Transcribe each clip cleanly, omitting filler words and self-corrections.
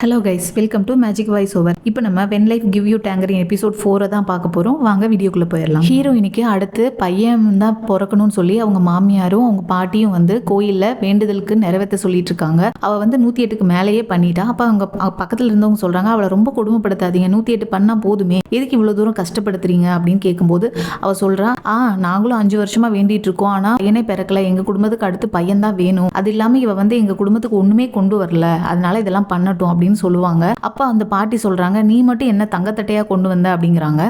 Hello guys, welcome to magic voice over. இப்போ நம்ம when life give you tangerine episode 4 தான் பார்க்க போகிறோம். வாங்க வீடியோக்குள்ளே போயிடலாம். ஹீரோயினுக்கு அடுத்து பையன் தான் பிறக்கணும்னு சொல்லி அவங்க மாமியாரும் அவங்க பாட்டியும் வந்து கோயிலில் வேண்டுதலுக்கு நிறைவேற்ற சொல்லிட்டு இருக்காங்க. அவள் வந்து 108க்கு மேலேயே பண்ணிட்டா. அப்போ அவங்க பக்கத்தில் இருந்தவங்க சொல்கிறாங்க, அவளை ரொம்ப கொடுமைப்படுத்தாதீங்க, 108 பண்ணால் போதுமே, எதுக்கு இவ்வளோ தூரம் கஷ்டப்படுத்துறீங்க அப்படின்னு கேட்கும்போது அவள் சொல்கிறா, நாங்களும் 5 வருஷமாக வேண்டிட்டு இருக்கோம், ஆனால் பையனே பிறக்கல, எங்கள் குடும்பத்துக்கு அடுத்து பையன் தான் வேணும், அது இல்லாமல் இவ வந்து எங்கள் குடும்பத்துக்கு ஒன்றுமே கொண்டு வரல, அதனால இதெல்லாம் பண்ணட்டும் அப்படின்னு சொல்லுவாங்க. அப்ப அந்த பாட்டி சொல்றாங்க, நீ மட்டும் என்ன தங்கத்தட்டையா கொண்டு வந்த அப்படிங்கிறாங்க.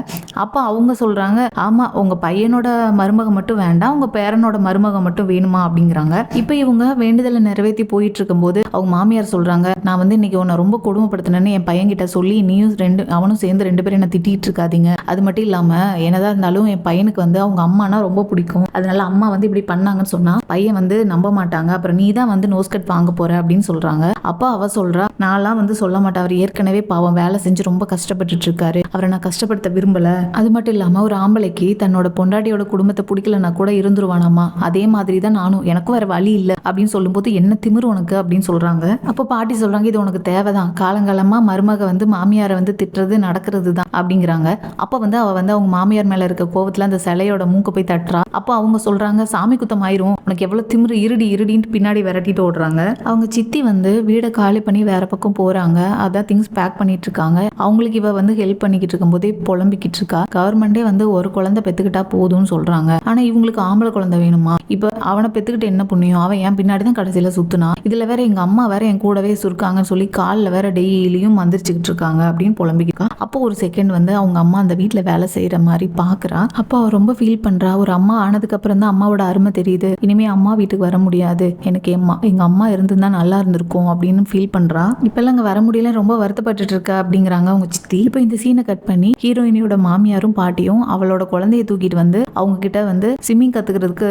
அப்ப அவங்க சொல்றாங்க, ஆமா, உங்க பையனோட மருமக மட்டும் வேண்டாம், உங்க பேரனோட மருமக மட்டும் வேணுமா அப்படிங்கிறாங்க. இப்ப இவங்க வேண்டுதலை நிறைவேற்றி போயிட்டு இருக்கும் போது அவங்க மாமியார் சொல்றாங்க, நான் வந்து இன்னைக்கு உன்னை ரொம்ப கொடுமைப்படுத்தினேன்னு என் பையன் கிட்ட சொல்லி நீயும் அவனும் சேர்ந்து 2 பேரும் என்ன திட்டிட்டு இருக்காதீங்க, அது மட்டும் இல்லாம என்னதான் இருந்தாலும் என் பையனுக்கு வந்து அவங்க அம்மானா ரொம்ப பிடிக்கும், அதனால அம்மா வந்து இப்படி பண்ணாங்கன்னு சொன்னா பையன் வந்து நம்ப மாட்டாங்க, அப்புறம் நீ தான் வந்து நோஸ்கட் வாங்க போற அப்படின்னு சொல்றாங்க. அப்ப அவ சொல்றா, நான்லாம் வந்து சொல்ல மாட்டேன், அவர் ஏற்கனவே பாவம் வேலை செஞ்சு ரொம்ப கஷ்டப்பட்டுட்டு இருக்காரு, அவரை நான் கஷ்டப்படுத்த விரும்பல, அது மட்டும் இல்லாம ஒரு ஆம்பளைக்கு தன்னோட பொண்டாட்டியோட குடும்பத்தை பிடிக்கலன்னா கூட இருந்துருவானாமா, அதே மாதிரி தான் நானும், எனக்கும் வேற வழி இல்லை அப்படின்னு சொல்லும்போது என்ன திமிரு உனக்கு அப்படின்னு சொல்றாங்க. அப்போ பாட்டி சொல்றாங்க, இது உனக்கு தேவைதான், காலங்காலமா மருமக வந்து மாமியாரை வந்து திட்டுறது நடக்கிறது தான் அப்படிங்கிறாங்க. அப்ப வந்து அவ வந்து அவங்க மாமியார் மேல இருக்க கோவத்துல அந்த சிலையோட மூக்க போய் தட்டுறா. அப்போ அவங்க சொல்றாங்க, சாமி குத்தம் ஆயிரும், உனக்கு எவ்வளவு திமிரு, இருடின்ட்டு பின்னாடி விரட்டிட்டு ஓடுறாங்க. அவங்க சித்தி வந்து வீடை காலி பண்ணி வேற பக்கம் போறாங்க, அதான் திங்ஸ் பேக் பண்ணிட்டு இருக்காங்க. அவங்களுக்கு இவ வந்து ஹெல்ப் பண்ணிக்கிட்டு இருக்கும் போதே புலம்பிக்கிட்டு இருக்கா. கவர்மெண்டே வந்து ஒரு குழந்தை பெத்துக்கிட்டா போதும்னு சொல்றாங்க, ஆனா இவங்களுக்கு ஆம்பளை குழந்தை வேணுமா, இப்ப அவனை பெத்துக்கிட்டு என்ன புண்ணியம், அவன் என் பின்னாடி தான் கடைசியில சுத்துனா, இதுல வேற எங்க அம்மா வேற என் கூடவே சுருக்காங்கன்னு சொல்லி காலில் வேற டெய்லியும் மந்திரிச்சுக்கிட்டு இருக்காங்க அப்படின்னு புலம்பிக்கா. அப்போ ஒரு செகண்ட் வந்து அவங்க அம்மா அந்த வீட்டுல வேலை செய்யற மாதிரி பாக்குறா. அப்போ அவ ரொம்ப ஃபீல் பண்றா, ஒரு அம்மா ஆனதுக்கு அப்புறம் தான் அம்மாவோட அருமை தெரியுது, இனிமே அம்மா வீட்டுக்கு வர முடியாது, எனக்கு எங்க அம்மா இருந்திருந்தா நல்லா இருந்திருக்கும் அப்படின்னு ஃபீல் பண்றா. இப்பெல்லாம் அங்க வர முடியல, ரொம்ப வருத்தப்பட்டு இருக்கா அப்படிங்கிறாங்க அவங்க சித்தி. இப்போ இந்த சீனை கட் பண்ணி ஹீரோயினியோட மாமியாரும் பாட்டியும் அவளோட குழந்தைய தூக்கிட்டு வந்து அவங்க கிட்ட வந்து ஸ்விம்மிங் கத்துக்கிறதுக்கு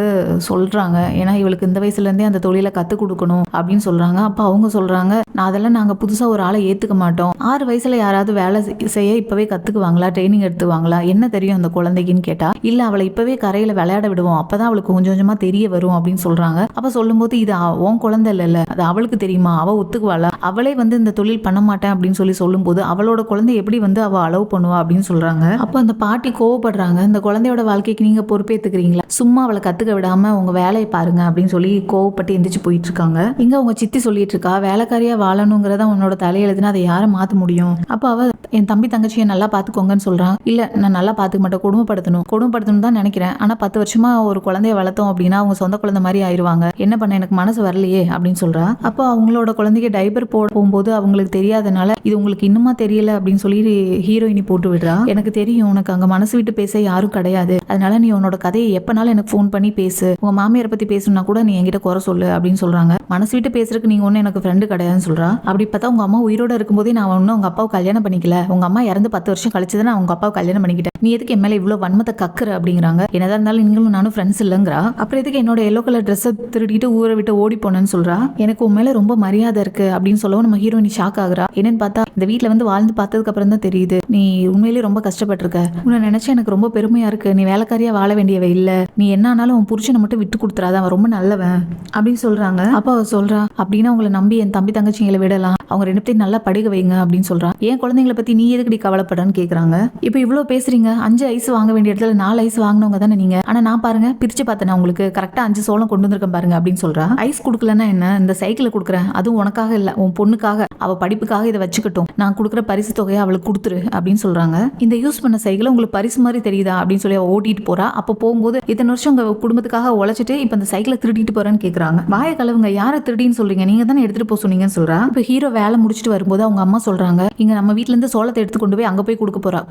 சொல்றாங்க, ஏன்னா இவளுக்கு இந்த வயசுல இருந்தே அந்த தொழிலை கத்து கொடுக்கணும் அப்படின்னு சொல்றாங்க. அப்ப அவங்க சொல்றாங்க, அதெல்லாம் நாங்க புதுசா ஒரு ஆளை ஏத்துக்க மாட்டோம், 6 வயசுல யாராவது வேலை செய்ய இப்பவே கத்துக்குவாங்களா, ட்ரைனிங் எடுத்துவாங்களா, என்ன தெரியும் அந்த குழந்தைக்குன்னு கேட்டா, இல்ல அவளை இப்பவே கரையில விளையாட விடுவோம், அப்பதான் அவளுக்கு கொஞ்சம் கொஞ்சமா தெரிய வரும் அப்படின்னு சொல்றாங்க. அப்ப சொல்லும்போது, இது உன் குழந்தை இல்ல, அது அவளுக்கு தெரியுமா, அவ ஒத்துக்குவாளா, அவளே வந்து இந்த தொழில் பண்ண மாட்டேன் அப்படின்னு சொல்லும்போது அவளோட குழந்தை எப்படி வந்து அவ அலோவ் பண்ணுவா அப்படின்னு சொல்றாங்க. அப்ப அந்த பாட்டி கோவப்படுறாங்க, இந்த குழந்தையோட வாழ்க்கைக்கு நீங்க பொறுப்பேத்துக்கிறீங்களா, சும்மா அவளை கத்துக்க விடாம உங்க வேலையை பாருங்க அப்படின்னு சொல்லி கோவப்பட்டு எந்திரிச்சு போயிட்டு இருக்காங்க. இங்க உங்க சித்தி சொல்லிட்டு இருக்கா, வேலைக்காரியா வாழணுங்கிறத உன்னோட தலையெழுதுனா அதை யாரை மாத்த முடியும், அப்ப அவ என் தம்பி தங்கச்சியை நல்லா பாத்துக்கோங்கன்னு சொல்றான். இல்ல, நான் நல்லா பாத்துக்க மாட்டேன், கொடுமைப்படுத்தணும் தான் நினைக்கிறேன், ஆனா 10 வருஷமா ஒரு குழந்தைய வளர்த்தோம் அப்படின்னா அவங்க சொந்த குழந்தை மாதிரி ஆயிருவாங்க, என்ன பண்ண எனக்கு மனசு வரலையே அப்படின்னு சொல்றா. அப்போ அவங்களோட குழந்தைக்கு டைப்பர் போகும்போது அவங்களுக்கு தெரியாதனால இது உங்களுக்கு இன்னுமா தெரியல அப்படின்னு சொல்லி ஹீரோயினி போட்டு விடுறா. எனக்கு தெரியும், உனக்கு அங்க மனசு விட்டு பேச யாரும் கிடையாது, அதனால நீ உன்னோட கதையை எப்பனாலும் எனக்கு ஃபோன் பண்ணி பேசு, உங்க மாமியாரை பத்தி பேசணும்னா கூட நீ என்கிட்ட குறை சொல்லு அப்படின்னு சொல்றாங்க. மனசு விட்டு பேசுறதுக்கு நீங்க ஒண்ணு எனக்கு ஃப்ரெண்டு கிடையாதுன்னு சொல்றா. அப்படி பார்த்தா உங்க அம்மா உயிரோட இருக்கும்போதே நான் ஒன்னும் உங்க அப்பாவை கல்யாணம் பண்ணிக்கல, உங்க அம்மா இறந்து 10 வருஷம் கழிச்சுதான் நான் உங்க அப்பாவை கல்யாணம் பண்ணிக்கிட்டேன், நீ எதுக்கு என் மேல இவ்வளவு வன்மத்தை கக்குற அப்படிங்கிறாங்க. என்னதான் இருந்தாலும் நீங்களும் நானும் ஃப்ரெண்ட்ஸ் இல்லைங்கிறா. அப்புறம் எதுக்கு என்னோட எல்லோ கலர் ட்ரெஸ்ஸை திருடிட்டு ஊரை விட்டு ஓடி போனேன்னு சொல்றா. எனக்கு உன் மேல ரொம்ப மரியாதை இருக்கு அப்படின்னு சொல்லவும் நம்ம ஹீரோயினி ஷாக் ஆகுறா. என்னன்னு பார்த்தா இந்த வீட்டுல வந்து வாழ்ந்து பார்த்ததுக்கு அப்புறம் தான் தெரியுது நீ உண்மையிலேயே ரொம்ப கஷ்டப்பட்டிருக்க, உன்னை நினைச்சா எனக்கு ரொம்ப பெருமையா இருக்கு, நீ வேலைக்காரியா வாழ வேண்டியவ இல்ல, நீ என்ன ஆனாலும் உன் புருஷனை மட்டும் விட்டு கொடுத்துறாத, அவன் ரொம்ப நல்லவன் அப்படின்னு சொல்றாங்க. அப்ப அவ சொல்றா, அப்படின்னா உங்களை நம்பி என் தம்பி தங்கச்சிங்களை விடலாம், அவங்க 2 பேரும் நல்லா படிக்க வைங்க அப்படின்னு சொல்றான். ஏன் குழந்தைங்களை பத்தி நீ எதுக்கடி கவலைப்படான்னு கேக்குறாங்க. இப்ப இவ்வளவு பேசுறீங்க, 5 ஐஸ் வாங்க வேண்டிய இடத்துல 4 ஐஸ் வாங்கினவங்க தானே நீங்க, ஆனா நான் பாருங்க பிரிச்சு பார்த்தேன், உங்களுக்கு கரெக்டா 5 சோளம் கொண்டு வந்திருக்கேன் பாருங்க அப்படின்னு சொல்றா. ஐஸ் கொடுக்கலன்னா என்ன, இந்த சைக்கிளை கொடுக்குறேன், அதுவும் உனக்காக இல்ல, உன் பொண்ணுக்காக, அவ படிப்புக்காக இதை வச்சுக்கட்டும், நான் கொடுக்குற பரிசு தொகையை அவளுக்கு கொடுத்துரு அப்படின்னு சொல்றாங்க. இந்த யூஸ் பண்ண சைக்கிளை உங்களுக்கு பரிசு மாதிரி தெரியுதா அப்படின்னு சொல்லி அவ ஓட்டிட்டு போறா. அப்போ போகும்போது இத்தனை வருஷம் உங்க குடும்பத்துக்காக உழைச்சிட்டு இப்ப இந்த சைக்கிளை திருடிட்டு போறேன்னு கேக்குறாங்க. வாய கலவுங்க, யாரை திருடின்னு சொல்றீங்க, நீங்க தானே எடுத்துட்டு போக சொன்னீங்கன்னு சொல்றா. இப்ப ஹீரோ வேலை முடிச்சுட்டு வரும்போது அவங்க அம்மா சொல்றாங்க, இங்க நம்ம வீட்டுல இருந்து சோளத்தை எடுத்து கொண்டு போய் அங்க போய்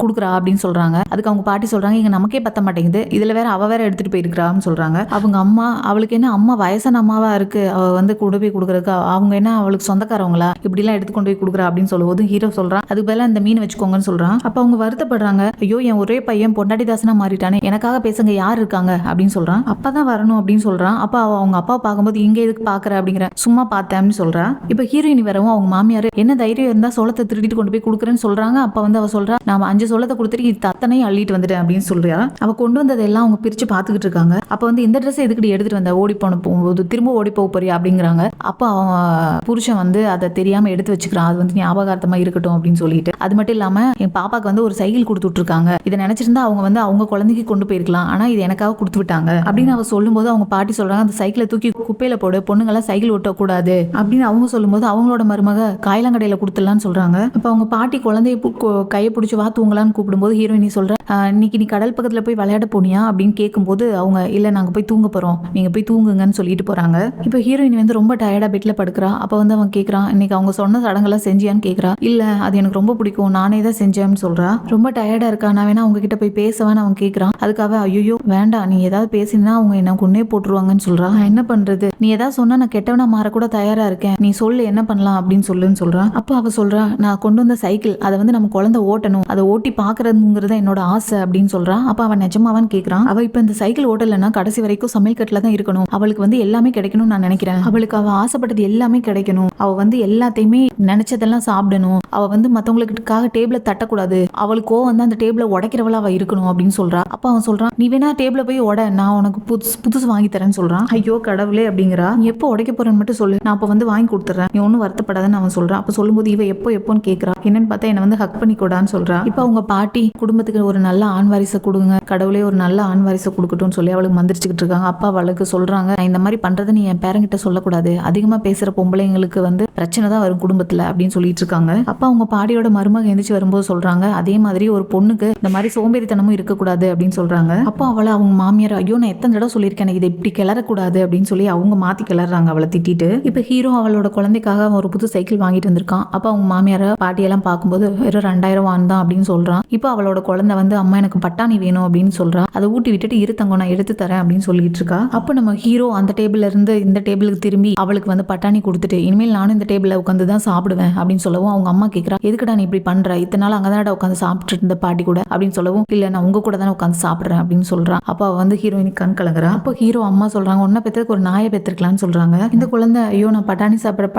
கொடுக்குறா அப்படின்னு சொல்றாங்க. அதுக்கு அவங்க பாட்டி சொல்றாங்க, இங்க நமக்கே பத்த மாட்டேங்குது, இதுல வேற அவ வேற எடுத்துட்டு போயிருக்கான்னு சொல்றாங்க. அவங்க அம்மா, அவளுக்கு என்ன அம்மா வயசான அம்மாவா இருக்கு, அவ வந்து கொண்டு போய் கொடுக்குறதுக்கு, அவங்க என்ன அவளுக்கு சொந்தக்காரவங்களா, இப்படி எல்லாம் எடுத்து கொண்டு போய் கொடுக்குறா அப்படின்னு சொல்லும்போது ஹீரோ சொல்றான், அதுக்கு பதிலா இந்த மீன் வச்சுக்கோங்கன்னு சொல்றான். சொல்றான். அப்ப அவங்க வருத்தப்படுறாங்க. ஐயோ என் ஒரே பையன் பொண்டாட்டி தாசனா மாறிட்டானே, எனக்காக பேசுங்க யார் இருக்காங்க அப்படின்னு சொல்றான். அப்பதான் வரணும் அப்படின்னு சொல்றான். அப்ப அவங்க அப்பா பார்க்கும்போது இங்க எதுக்கு பாக்குற அப்படிங்கிற, சும்மா பார்த்தேன்னு சொல்றா. இப்ப ஹீரோயினி வரவும் அவங்க மாமியார் என்ன தைரியம் இருந்தா சோளத்தை திருடிட்டு கொண்டு போய் கொடுக்குறேன்னு சொல்றாங்க. அப்ப வந்து அவ சொல்றா, நான் 5 சோளத்தை கொடுத்துட்டு இது அத்தனையும் அள்ளிட்டு வந்துட்டேன் அப்படின்னு சொல்றா. அவ கொண்டு வந்ததெல்லாம் அவங்க பிரிச்சு பாத்துக்கிட்டு இருக்காங்க. அப்ப வந்து இந்த ட்ரெஸ் எதுக்கு எடுத்துட்டு வந்த, ஓடி போகும்போது திரும்ப ஓடி போறியா அப்படிங்கிறாங்க. அப்ப அவன் புருஷன் வந்து அதை தெரியாம எடுத்து வச்சுக்கிறான். அது வந்து ஞாபகார்த்தமா இருக்கட்டும் அப்படின்னு சொல்லிட்டு. அது மட்டும் இல்லாம என் பாப்பாக்கு வந்து ஒரு சைக்கிள் கொடுத்து விட்டுருக்காங்க, இதை நினைச்சிருந்தா அவங்க வந்து அவங்க குழந்தைக்கு கொண்டு போயிருக்கலாம், ஆனா இது எனக்காக கொடுத்து விட்டாங்க அப்படின்னு அவ சொல்லும்போது அவங்க பாட்டி சொல்றாங்க, அந்த சைக்கிளை தூக்கி குப்பையில போடு, பொண்ணுங்கெல்லாம் சைக்கிள் ஓட்டக்கூடாது அப்படின்னு அவங்க சொல்லும்போது அவங்களோட மருமக காயலங்கடையில கொடுத்துடலான்னு சொல்றாங்க. அப்ப அவங்க பாட்டி குழந்தைய கையை பிடிச்சி வா தூங்கலான்னு கூப்பிடும்போது ஹீரோயினி சொல்ற, இன்னைக்கு நீ கடல் பக்கத்துல போய் விளையாட போனியா அப்படின்னு கேட்கும்போது அவங்க இல்ல நாங்க போய் தூங்க போறோம், நீங்க போய் தூங்குங்கன்னு சொல்லிட்டு போறாங்க. இப்ப ஹீரோயினி வந்து ரொம்ப டயர்டா பெட்ல படுக்கிறா. அப்ப வந்து அவன் கேட்கறான், இன்னைக்கு அவங்க சொன்ன சடங்கெல்லாம் செஞ்சியான்னு கேட்கறா. இல்ல அது எனக்கு ரொம்ப பிடிக்கும், நானே தான் செஞ்சேன்னு சொல்றா. ரொம்ப டயர்டா இருக்கா, நான் வேணா அவங்க கிட்ட போய் பேசவான்னு அவன் கேட்கறான். அதுக்காக ஐயோ வேண்டாம், நீ ஏதாவது பேசினா அவங்க என்ன கொன்னே போட்டுருவாங்கன்னு சொல்றா. நான் என்ன பண்றது, நீ ஏதாவது சொன்னா நான் கெட்டவனா மாறக்கூட தயாரா இருக்கேன், நீ சொல்லு என்ன பண்ணலாம் அப்படின்னு சொல்லுன்னு சொல்றான். அப்ப அவ சொல்றா, நான் கொண்டு வந்த சைக்கிள் அதை வந்து நம்ம குழந்தை ஓட்டணும், அதை ஓட்டி பாக்குறதுங்கிறது என்னோட ஆசை அப்படின்னு சொல்றா. அப்ப அவன் நிஜமாவான்னு கேட்கறான். அவ இப்ப இந்த சைக்கிள் ஓட்டலன்னா கடைசி வரைக்கும் சமையல் கட்டுல தான் இருக்கணும், அவளுக்கு வந்து எல்லாமே கிடைக்கணும்னு நான் நினைக்கிறேன், அவளுக்கு அவ ஆசைப்பட்டது எல்லாமே கிடைக்கணும், அவ வந்து எல்லாத்தையுமே நினைச்சதெல்லாம் சாப்பிடணும், அவ வந்து மத்தவங்களுக்காக டேபிள தட்டக்கூடாது, அவளுக்கு வந்து அந்த டேபிள உடைக்கிறவளா அவ இருக்கணும் அப்படின்னு சொல்றா. அப்ப அவன் சொல்றான், நீ வேணா டேபிள போய் உட, நான் உனக்கு புதுசு வாங்கி தரேன்னு சொல்றான். ஐயோ கடவுளே அப்படிங்கிறா. நீ எப்போ உடைக்க போறேன்னு மட்டும் சொல்லு, நான் அப்ப வந்து வாங்கி கொடுத்துறேன், நீ ஒன்னும் வருத்தப்படாதுன்னு அவன் சொல்றான். அப்ப சொல்லும்போது இவ எப்போன்னு கேட்கறா. என்னன்னு பார்த்தா என்ன வந்து ஹக் பண்ணி கூடான்னு சொல்றா. இப்ப அவங்க பாட்டி குடும்பத்துக்கு ஒரு நல்ல ஆண் வாரிசை கொடுங்க, கடவுளே ஒரு நல்ல ஆண் வாரிசை கொடுக்கட்டும்னு சொல்லி அவளுக்கு மந்திரிச்சுக்கிட்டு இருக்காங்க. அப்பா அவளுக்கு சொல்றாங்க, நான் இந்த மாதிரி பண்றதை நீ என் பேரங்கிட்ட சொல்லக்கூடாது, அதிகமா பேசுற பொம்பளைங்களுக்கு வந்து பிரச்சனை தான் வரும் குடும்பத்துல அப்படின்னு சொல்லிட்டு இருக்காங்க. அப்ப அவங்க பாடியோட மருமக எந்திரிச்சு வரும்போது சொல்றாங்க, அதே மாதிரி ஒரு பொண்ணுக்கு இந்த மாதிரி சோம்பேறித்தனமும் இருக்கக்கூடாது அப்படின்னு சொல்றாங்க. அப்போ அவளை அவங்க மாமியார், ஐயோ நான் எத்தனை தடவை சொல்லியிருக்கேன் இதை இப்படி கிளறக்கூடாது அப்படின்னு சொல்லி அவங்க மாத்தி கிளறாங்க அவளை திட்டிட்டு. இப்ப ஹீரோ அவளோட குழந்தைக்காக அவன் ஒரு புது சைக்கிள் வாங்கிட்டு வந்திருக்கான். அப்ப அவங்க மாமியார பாட்டியெல்லாம் பார்க்கும்போது வெறும் 2000 தான் அப்படின்னு சொல்றான். இப்ப அவளோட குழந்தை வந்து அம்மா எனக்கு பட்டாணி வேணும் அப்படின்னு சொல்றா. அதை ஊட்டி விட்டுட்டு இருத்தங்க நான் எடுத்து தரேன் அப்படின்னு சொல்லிட்டு இருக்கா. அப்ப நம்ம ஹீரோ அந்த டேபிள்ல இருந்து இந்த டேபிளுக்கு திரும்பி அவளுக்கு வந்து பட்டாணி கொடுத்துட்டு, இனிமேல் நானும் இந்த டேபிள்ல உட்காந்து தான் சாப்பிடுவேன் அப்படின்னு சொல்லவும் அவங்க அம்மா கேட்கறா, எதுக்குடா நீ இப்படி பண்ற, இத்தனை நாள் அங்கதான் உட்காந்து சாப்பிட்டு இருந்த பாட்டி கூட அப்படின்னு சொல்லவும், இல்ல நான் உங்க கூட தானே உட்காந்து சாப்பிடுறேன் அப்படின்னு சொல்றான். அப்ப அவ வந்து ஹீரோயினி கண் கலங்குறா. அப்போ ஹீரோ அம்மா சொல்றாங்க, ஒன்ன பெற்றதுக்கு ஒரு நாயை பெற்றிருக்கலாம்னு சொல்றாங்க. இந்த குழந்தை ஐயோ நான் பட்டாணி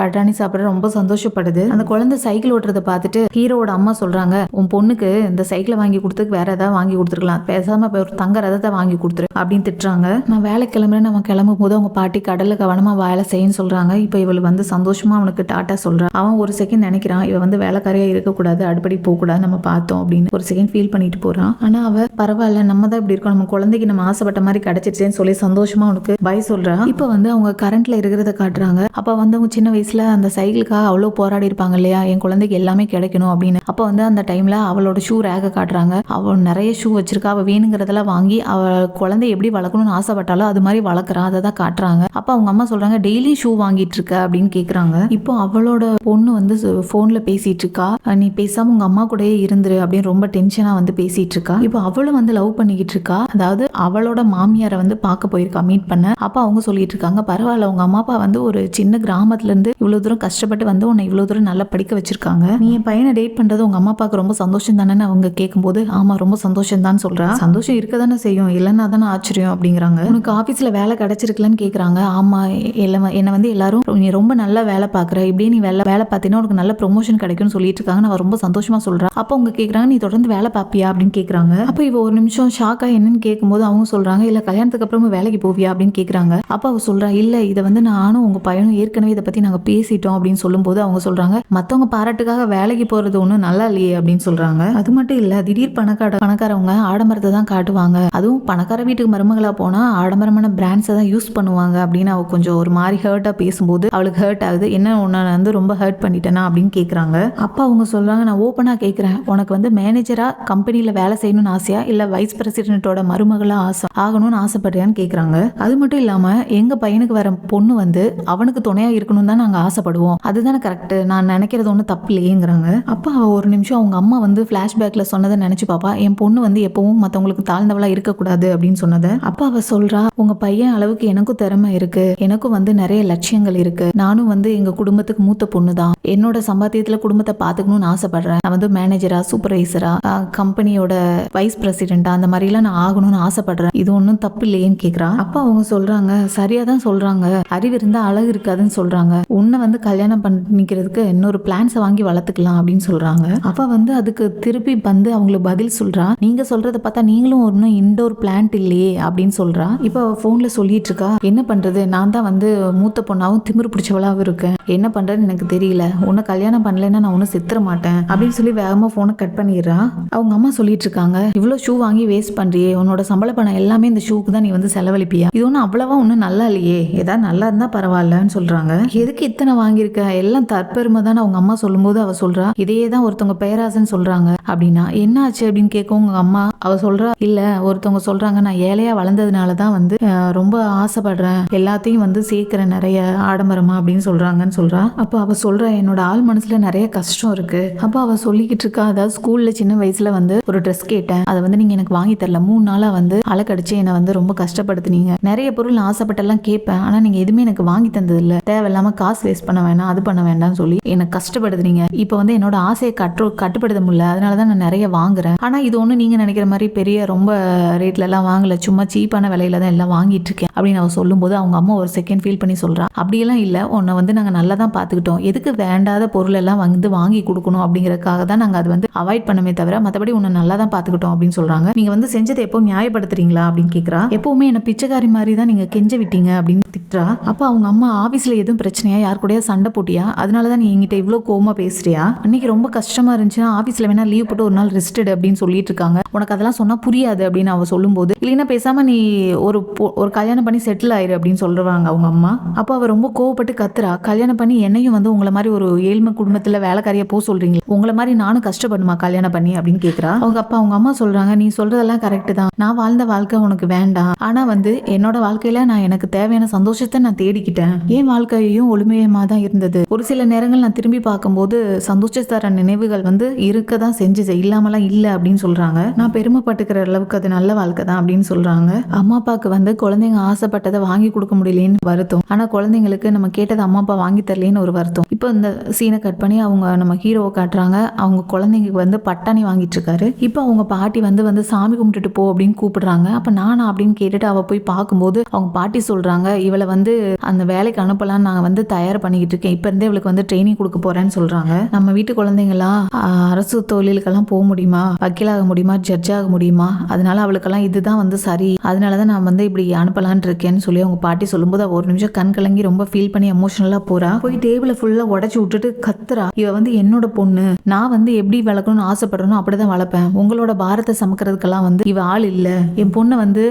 சாப்பிட ரொம்ப சந்தோஷப்படுது. அந்த குழந்தை சைக்கிள் ஓட்டுறதை பார்த்துட்டு ஹீரோட அம்மா சொல்றாங்க, உன் பொண்ணுக்கு இந்த சைக்கிளை வாங்கி கொடுத்ததுக்கு வேற ஏதாவது வாங்கி கொடுத்துருக்கலாம், பேசாம ஒரு தங்க ரதத்தை வாங்கி கொடுத்துரு அப்படின்னு திட்டுறாங்க. நான் வேலை கிளம்புறேன், அவன் கிளம்பும் போது அவங்க பாட்டி கடல்ல கவனமா வேலை செய்யன்னு சொல்றாங்க. இப்ப இவள் வந்து சந்தோஷமா அவனுக்கு டாட்டா சொல்றான். அவன் ஒரு செகண்ட் நினைக்கிறான், இவ வந்து வேலைக்காரியா இருக்கக்கூடாது, அடுப்படி போகக்கூடாது, நம்ம பார்த்தோம் அப்படின்னு ஒரு செகண்ட் ஃபீல் பண்ணிட்டு போறான். ஆனா அவ பரவாயில்ல, நம்ம தான் இப்படி இருக்கோம், நம்ம குழந்தைக்கு நம்ம ஆசைப்பட்ட மாதிரி கிடைச்சிருச்சேன்னு சொல்லி சந்தோஷமா அவனுக்கு பை சொல்றா. இப்ப வந்து அவங்க கரண்ட்ல இருக்கிறத காட்டுறாங்க. அப்ப வந்து அவங்க சின்ன வயசுல அந்த சைக்கிளுக்காக அவ்வளவு போராடி இருப்பாங்க இல்லையா, என் குழந்தைக்கு எல்லாமே கிடைக்கணும் அப்படின்னு. அப்ப வந்து அந்த டைம்ல அவளோட ஷூ ரேக காட்டுறாங்க. அவள் நிறைய ஷூ வச்சிருக்கா, அவ வேணுங்கிறதெல்லாம் வாங்கி அவ குழந்தை எப்படி வளர்க்கணும்னு ஆசைப்பட்டாலும் அது மாதிரி வளர்க்குறா, அதை தான் காட்டுறாங்க. அப்ப அவங்க அம்மா சொல்றாங்க, டெய்லி ஷூ வாங்கிட்டு இருக்க அப்படின்னு கேக்குறாங்க. இப்போ அவளோட பொண்ணு வந்து போன்ல பேசிட்டு இருக்கா, நீ பேசாம உங்க அம்மா கூடயே இருந்துரு அப்படின்னு ரொம்ப டென்ஷனா வந்து பேசிட்டு இருக்கா. இப்போ அவளும் வந்து லவ் பண்ணிக்கிட்டு இருக்கா, அதாவது அவளோட மாமியாரை வந்து பார்க்க போயிருக்கா மீட் பண்ண. அப்ப அவங்க சொல்லிட்டு இருக்காங்க, பரவாயில்ல உங்க அம்மா அப்பா வந்து ஒரு சின்ன கிராமத்துல இருந்து இவ்வளவு தூரம் கஷ்டப்பட்டு வந்து உன்னை இவ்வளவு தூரம் நல்லா படிக்க வச்சிருக்காங்க, நீ என் பையனை டேட் பண்றது உங்க அம்மா அப்பாவுக்கு ரொம்ப சந்தோஷம் தானே அவங்க கேட்கும்போது, ஆமா ரொம்ப சந்தோஷம் தான் சொல்றா. சந்தோஷம் இருக்க தானே செய்யும், இல்லைன்னா தானே ஆச்சரியம் அப்படிங்கிறாங்க. உனக்கு ஆபீஸ்ல வேலை கிடைச்சிருக்கலன்னு கேக்குறாங்க. ஆமா என்னை வந்து எல்லாரும் நீ ரொம்ப நல்லா வேலை பாக்குற, இப்படியே நீ வேலை பார்த்தீங்கன்னா உனக்கு நல்ல ப்ரொமோஷன் கிடைக்கும்னு சொல்லிட்டு இருக்காங்க. நான் ரொம்ப சந்தோஷமா சொல்றேன். அப்ப அவங்க கேக்குறாங்க, நீ தொடர்ந்து வேலை பாப்பியா அப்படின்னு கேக்குறாங்க. அப்ப இவ ஒரு நிமிஷம் ஷாக்கா என்னன்னு கேட்கும்போது அவங்க சொல்றாங்க, இல்ல கல்யாணத்துக்கு அப்புறமும் வேலைக்கு போவியா அப்படின்னு கேக்குறாங்க. அப்ப அவ சொல்றா, இல்ல இதை வந்து நானும் உங்க பையனும் ஏற்கனவே இதை பத்தி நாங்க பேசிட்டோம் அப்படின்னு சொல்லும் போது அவங்க சொல்றாங்க, மத்தவங்க பாராட்டுக்காக வேலைக்கு போறது ஒண்ணும் நல்லா இல்லையே அப்படின்னு சொல்றாங்க. அது மட்டும் இல்ல, திடீர் பணக்காரவங்க ஆடம்பரத்தை தான் காட்டுவாங்க, அதுவும் பணக்கார வீட்டுக்கு மருமகளா போனா ஆடம்பரமான பிராண்ட்ஸை தான் யூஸ் பண்ணுவாங்க அப்படின்னு அவ கொஞ்சம் ஒரு மாதிரி ஹர்ட்டா பேசும்போது அவளுக்கு ஹர்ட் ஆகுது. என்ன உன்னை வந்து ரொம்ப ஹர்ட் பண்ணிட்டேனா அப்படின்னு கேக்குறாங்க. அப்ப அவங்க சொல்றாங்க, நான் ஓப்பனா கேக்குறேன், உனக்கு வந்து மேனேஜரா கம்பெனில வேலை செய்யணும்னு ஆசையா இல்ல வைஸ் பிரசிடென்ட்டோட மருமகளா ஆகணும்னு ஆசைப்படுறியான்னு கேக்குறாங்க. அது மட்டும் இல்லாம எங்க பையனுக்கு வர பொண்ணு வந்து அவனுக்கு துணையா இருக்கணும் தான் நாங்க ஆசைப்படுவோம், அதுதானே கரெக்ட், நான் நினைக்கிறது ஒன்றும் தப்பு இல்லையேங்கிறாங்க. அப்ப அவ ஒரு நிமிஷம் அவங்க அம்மா வந்து பிளாஷ்பேக்ல சொன்னதை நினைச்சு பாப்பா, என் பொண்ணு வந்து எப்பவும் மத்தவங்களுக்கு தாழ்ந்தவளா இருக்கக்கூடாது அப்படின்னு சொன்னதை. அப்ப அவ சொல்றா, உங்க பையன் அளவுக்கு எனக்கும் திறமை இருக்கு, எனக்கும் வந்து நிறைய லட்சியங்கள் இருக்கு, நானும் வந்து எங்க குடும்பத்துக்கு மூத்த பொண்ணு தான், என்னோட சம்பாத்தியத்துல குடும்பத்தை பாத்துக்கணும்னு ஆசைப்படுறேன், நான் வந்து மேனேஜர் மேனேஜரா, சூப்பர்வைசரா, கம்பெனியோட வைஸ் பிரசிடென்டா அந்த மாதிரிலாம் நான் ஆகணும்னு ஆசைப்படுறேன். இது ஒன்றும் தப்பு இல்லையேன்னு கேட்குறா. அப்போ அவங்க சொல்றாங்க, சரியா தான் சொல்றாங்க, அறிவு இருந்தா அழகு இருக்காதுன்னு சொல்றாங்க. உன்னை வந்து கல்யாணம் பண்ணிக்கிறதுக்கு இன்னொரு பிளான்ஸை வாங்கி வளர்த்துக்கலாம் அப்படின்னு சொல்றாங்க. அப்ப வந்து அதுக்கு திருப்பி வந்து அவங்களுக்கு பதில் சொல்றா, நீங்க சொல்றத பார்த்தா நீங்களும் ஒன்றும் இன்டோர் பிளான்ட் இல்லையே அப்படின்னு சொல்றா. இப்போ போன்ல சொல்லிட்டு இருக்கா, என்ன பண்றது, நான் தான் வந்து மூத்த பொண்ணாவும் திமிரு பிடிச்சவளாவும் இருக்கேன், என்ன பண்றதுன்னு எனக்கு தெரியல, உன்னை கல்யாணம் பண்ணலன்னா நான் ஒன்னும் செத்துற மாட்டேன் அப்படின்னு சொல்லி வேகமா போனை கட் பண்ணிடுறா. அவங்க அம்மா சொல்லிட்டு இருக்காங்க, இவ்வளவு ஷூ வாங்கி வேஸ்ட் பண்றியே, உன்னோட சம்பள பணம் எல்லாமே இந்த ஷூக்கு தான் நீ வந்து செலவழிப்பியா, இது ஒன்றும் அவ்வளவா ஒன்றும் நல்லா இல்லையே, ஏதாவது நல்லா இருந்தா பரவாயில்லன்னு சொல்றாங்க. எதுக்கு இத்தனை வாங்கியிருக்க, எல்லாம் தற்பெருமை தான் அவங்க அம்மா சொல்லும்போது அவ சொல்றா, இதையே தான் ஒருத்தவங்க பேராசன்னு சொல்றாங்க அப்படின்னா என்ன ஆச்சு அப்படின்னு கேட்க உங்க அம்மா அவ சொல்றா, இல்ல ஒருத்தவங்க சொல்றாங்க நான் ஏழையா வளர்ந்ததுனால தான் வந்து ரொம்ப ஆசைப்படுறேன், எல்லாத்தையும் வந்து சேர்க்கிறேன் நிறைய ஆடம்பரமா அப்படின்னு சொல்றாங்கன்னு சொல்றா. அப்போ அவ சொல்றா, என்னோட ஆள் மனசுல நிறைய கஷ்டம் இருக்கு. அப்போ அவ சொல்லிக்கிட்டு இருக்கா, அதாவது ஸ்கூல்ல சின்ன வயசுல வந்து ஒரு ட்ரெஸ் கேட்டேன், அதை வந்து நீங்க எனக்கு வாங்கி தரல, 3 நாளா வந்து அலைக்கடிச்சு என்னை வந்து ரொம்ப கஷ்டப்படுத்துனீங்க, நிறைய பொருள் ஆசைப்பட்டெல்லாம் கேட்பேன், ஆனா நீங்க எதுவுமே எனக்கு வாங்கி தந்தது இல்ல, தேவையில்லாம காசு வேஸ்ட் பண்ண வேணாம், அது பண்ண வேண்டாம்னு சொல்லி எனக்கு கஷ்டப்படுத்துறீங்க, இப்போ வந்து என்னோட ஆசையை கட்டுப்படுத்த முடியல, அதனாலதான் நான் நிறைய வாங்குறேன், ஆனா இது ஒண்ணு நீங்க நினைக்கிற மாதிரி பெரிய ரொம்ப ரேட்ல எல்லாம் வாங்கல, சும்மா சீப்பான விலையில தான் எல்லாம் வாங்கிட்டு இருக்கேன் அப்படின்னு அவ சொல்லும்போது அவங்க அம்மா ஒரு செகண்ட் ஃபீல் பண்ணி சொல்றா, அப்படியெல்லாம் இல்ல, உன்னை வந்து நாங்க நல்லா தான் பாத்துக்கிட்டோம், எதுக்கு வேண்டாத பொருள் எல்லாம் வந்து வாங்கி கொடுக்கணும் அப்படிங்கறதுக்காக தான் நாங்க அது வந்து அவாய்ட் பண்ணமே தவிர மற்றபடி உன்னை நல்லா தான் பாத்துக்கிட்டோம் அப்படின்னு சொல்றாங்க. நீங்க வந்து செஞ்சதை எப்போ நியாயப்படுத்துறீங்களா அப்படின்னு கேக்குறா. எப்பவுமே என்ன பிச்சைக்காரி மாதிரி தான் நீங்க கெஞ்ச விட்டீங்க அப்படின்னு திட்டுறா. அப்ப அவங்க அம்மா, ஆபீஸ்ல எதுவும் பிரச்சனையா, யார் கூடயா சண்டை போட்டியா, அதனாலதான் நீ என்கிட்ட இவ்வளவு கோவமா பேசுறியா, அன்னைக்கு ரொம்ப கஷ்டமா இருந்துச்சுன்னா ஆபீஸ்ல வேணா லீவ் போட்டு ஒரு நாள் ரெஸ்ட் எடு அப்படின்னு சொல்லிட்டு இருக்காங்க, உனக்கு அதெல்லாம் சொன்னா புரியாது அப்படின்னு அவ சொல்லும்போது, இல்லைன்னா பேசாம நீ ஒரு கல்யாணம் பண்ணி செட்டில் ஆயிரு அப்படின்னு சொல்றாங்க அவங்க அம்மா. அப்போ அவ ரொம்ப கோவப்பட்டு கத்துறா, கல்யாணம் பண்ணி என்னையும் வந்து உங்களை மாதிரி ஒரு ஏழ்மை குடும்பத்துல வேலைக்காரியா போக சொல்றீங்க, உங்களை மாதிரி நானும் கஷ்டப்படுமா கல்யாணம் பண்ணி அப்படின்னு கேக்குறா. அவங்க அம்மா சொல்றாங்க, நீ சொல்றதெல்லாம் கரெக்ட் தான், நான் வாழ்ந்த வாழ்க்கை உனக்கு வேண்டாம், ஆனா வந்து என்னோட வாழ்க்கையில நான் எனக்கு தேவையான சந்தோஷத்தை நான் தேடிக்கிட்டேன், என் வாழ்க்கையும் ஒளிமயமா தான் இருந்தது, ஒரு சில நேரங்கள் நான் திரும்பி பார்க்கும்போது சந்தோஷத்தர நினைவுகள் வந்து இருக்க தான் செஞ்சுச்சு, இல்லாமலாம் இல்ல அப்படின்னு சொல்றாங்க. நான் பெருமைப்பட்டுக்கிற அளவுக்கு அது நல்ல வாழ்க்கை தான் அப்படின்னு சொல்றாங்க. அம்மா அப்பாவுக்கு வந்து குழந்தைங்க ஆசைப்பட்டதை வாங்கி கொடுக்க முடியலன்னு வருத்தம், ஆனா குழந்தைங்களுக்கு நம்ம கேட்டதை அம்மா அப்பா வாங்கி தரலன்னு ஒரு வருத்தம். இப்போ இந்த சீனை கட் பண்ணி அவங்க நம்ம ஹீரோவை காட்டுறாங்க, அவங்க குழந்தைங்களுக்கு வந்து பட்டாணி வாங்கிட்டு இருக்காரு. இப்போ அவங்க பாட்டி வந்து சாமி கும்பிட்டுட்டு போ அப்படின்னு கூப்பிடுறாங்க. அப்ப நானா அப்படின்னு கேட்டுட்டு அவ போய் பார்க்கும்போது அவங்க பாட்டி சொல்றாங்க, இவளை வந்து அந்த வேலைக்கு அனுப்பலாம் நான் வந்து தயார் பண்ணிக்கிட்டு இருக்கேன், இப்ப இருந்தே இவளுக்கு வந்து ட்ரைனிங் கொடுக்க போறேன்னு சொல்றாங்க. நம்ம வீட்டு குழந்தைங்களா அரசு தொழிலுக்கெல்லாம் போக முடியுமா, வக்கீலாக முடியுமா, ஜட்ஜ் ஆக முடியுமா, அதனால அவளுக்கெல்லாம் இதுதான் வந்து சரி, அதனாலதான் நான் வந்து இப்படி அனுப்பலான் இருக்கேன்னு சொல்லி அவங்க பாட்டி சொல்லும்போது அவ ஒரு நிமிஷம் கண் கலங்கி ரொம்ப ஃபீல் பண்ணி எமோஷனலா போறா. போய் டேபிள ஃபுல்லா உடைச்சு விட்டுட்டு கத்துறா, இவ வந்து என்னோட பொண்ணு, நான் வந்து எப்படி வளர்க்கணும்னு ஆசைப்படுறனோ அப்படிதான் வளர்ப்பேன், உங்களோட பாரத்தை சமக்கிறதுக்கெல்லாம் வந்து இவ ஆள் இல்ல, என் பொண்ணை வந்து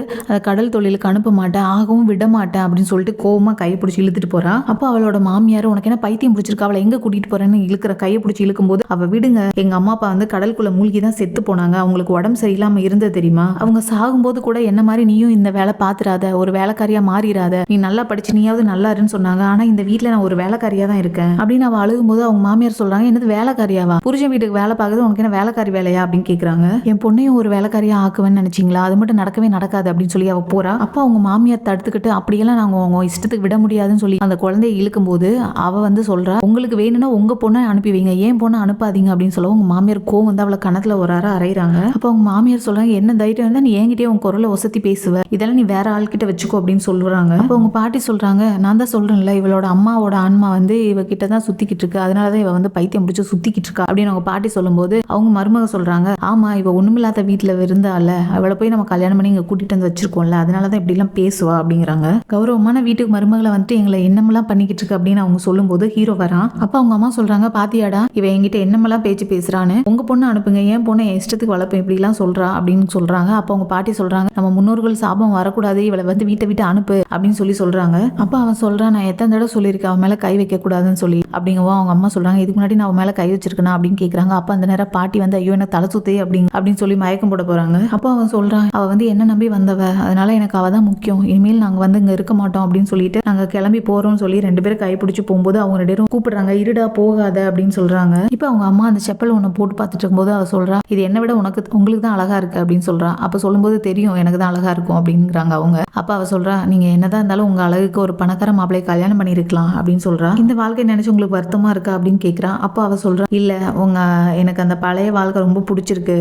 கடல் தொழிலுக்கு அனுப்ப மாட்டேன், ஆகவும் விட மாட்டேன் அப்படின்னு சொல்லிட்டு கோவமா கையை பிடிச்சி இழுத்துட்டு போறா. அப்போ அவளோட மாமியார், உனக்கு என்ன பைத்தியம் பிடிச்சிருக்கா, அவளை எங்க கூட்டிட்டு போறேன்னு இழுக்கிற, கையை பிடிச்சி இழுக்கும் போது அவ, விடுங்க, எங்க அம்மா அப்பா வந்து கடலுக்குள்ள மூழ்கி தான் செத்து போனாங்க, அவங்களுக்கு உடம்பு சரியில்லாம இருந்தது தெரியுமா, அவங்க சாகும்போது கூட என்ன மாதிரி நீயும் இந்த வேலை பாத்துறாத, ஒரு வேலைக்காரியா மாறிடாத, நீ நல்லா படிச்சு நீயாவது நல்லா இருன்னு சொன்னாங்க, ஆனா இந்த வீட்டுல நான் ஒரு வேலைக்காரியா தான் இருக்கேன் அப்படின்னு அவ அழுகும்போது அவங்க மாமியார் சொல்றாங்க, என்னது வேலைக்காரியாவா, புருஷன் வீட்டுக்கு வேலை பார்க்குறது உனக்கு என்ன வேலைக்காரி வேலையா அப்படின்னு கேக்குறாங்க. என் பொண்ணையும் ஒரு வேலைக்காரியா ஆக்குவேன்னு நினைச்சீங்களா, அது மட்டும் நடக்கவே நடக்காது அப்படின்னு சொல்லி அவ போறா. அப்ப அவங்க மாமியார் தடுத்துக்கிட்டு, அப்படியெல்லாம் நாங்க உங்க இஷ்டத்துக்கு விட முடியாதுன்னு சொல்லி அந்த குழந்தையை இழுக்கும் போது அவ வந்து சொல்றா, உங்களுக்கு வேணும்னா உங்க பொண்ணை அனுப்பி வைங்க, ஏன் பொண்ணை அனுப்பாதீங்க அப்படின்னு சொல்ல உங்க மாமியார் கோவம் வந்து அவளை கணத்துல ஒரு அறை அறையிறாங்க. அப்ப அவங்க மாமியார் சொல்றாங்க, என்ன தைரியம் இருந்தா நீ என்கிட்டயே உன் குரலை ஒசத்தி பேசுவ, இதெல்லாம் நீ வேற ஆள்கிட்ட வச்சுக்கோ அப்படின்னு சொல்றாங்க. அப்ப உங்க பாட்டி சொல்றாங்க, நான் தான் சொல்றேன்ல, இவளோட அம்மாவோட ஆன்மா வந்து இவ கிட்டதான் சுத்திக்கிட்டு இருக்கு, அதனாலதான் இவ வந்து பைத்தியம் முடிச்சு சுத்திக்கிட்டு இருக்கா அப்படின்னு அவங்க பாட்டி சொல்லும்போது அவங்க மருமக சொல்றாங்க, ஆமா இவ ஒண்ணுமில்லாத வீட்டுல இருந்தால, அவளை போய் நம்ம கல்யாணம் பண்ணி இங்க கூட்டிட்டு வந்து வச்சிருக்கோம்ல, அதனாலதான் இப்படி எல்லாம் பேசுவா அப்படிங்கிறாங்க. கௌரவமான வீட்டுக்கு மருமகளை வந்துட்டு எங்களை என்னமெல்லாம் பண்ணிக்கிட்டு இருக்கு அப்படின்னு அவங்க சொல்லும்போது ஹீரோ வரான். அப்ப அவங்க அம்மா சொல்றாங்க, பாத்தியாடா இவ என்கிட்ட என்னமெல்லாம் பேச்சு பேசுறான்னு, உங்க பொண்ணு அனுப்புங்க, ஏன் பொண்ணை என் இஷ்டத்துக்கு வளர்ப்பேன் இப்படி எல்லாம் சொல்றா அப்படின்னு சொல்றாங்க. அப்ப அவங்க பாட்டி சொல்றாங்க, நம்ம முன்னோர்கள் சாபம் வரக்கூடாது, இவளை வந்து வீட்டை விட்டு அனுப்பு அப்படின்னு சொல்றாங்க. அப்ப அவன் சொல்றான், நான் எத்தனை தடவை சொல்லியிருக்கேன் அவன் மேல கை வைக்க கூடாதுன்னு சொல்லி அப்படிங்கவோ அவங்க அம்மா சொல்றாங்க, இதுக்கு முன்னாடி நான் அவன் மேல கை வச்சிருக்கேனா அப்படின்னு கேக்குறாங்க. அப்ப அந்த நேரம் பாட்டி வந்து, ஐயோ எனக்கு தலை சுத்தே அப்படின்னு சொல்லி மயக்கம் போட போறாங்க. அப்போ அவன் சொல்றான், அவ வந்து என்ன நம்பி வந்தவ, அதனால எனக்கு அவ தான் முக்கியம், இனிமேல் நாங்க வந்து இங்க இருக்க மாட்டோம் அப்படின்னு சொல்லிட்டு நாங்க கிளம்பி போறோம்னு சொல்லி 2 பேரும் கை பிடிச்சு போகும்போது அவங்க 2 பேரும் கூப்பிடுறாங்க, இருடா போகாத அப்படின்னு சொல்றாங்க. இப்ப அவங்க அம்மா அந்த செப்பல் ஒண்ணு போட்டு பார்த்துட்டு இருக்கும்போது அவ சொல்றா, இது என்ன விட உங்களுக்கு தான் அழகா இருக்கு அப்படின்னு சொல்றா. அப்ப சொல்லும்போது தெரியும் எனக்கு தான் அழகா இருக்கும் அப்படிங்கிறாங்க அவங்க. அப்ப அவ சொல்றா, நீங்க என்னதான் இருந்தாலும் உங்க அழகுக்கு ஒரு பணக்கார மாப்பிள்ளை கல்யாணம் பண்ணிருக்கலாம் அப்படின்னு சொல்றா. இந்த வாழ்க்கை நினைச்சு உங்களுக்கு வருத்தமா இருக்கா அப்படின்னு கேக்குறா. அப்ப அவ சொல்றா, இல்ல உங்க எனக்கு அந்த பழைய வாழ்க்கை ரொம்ப பிடிச்சிருக்கு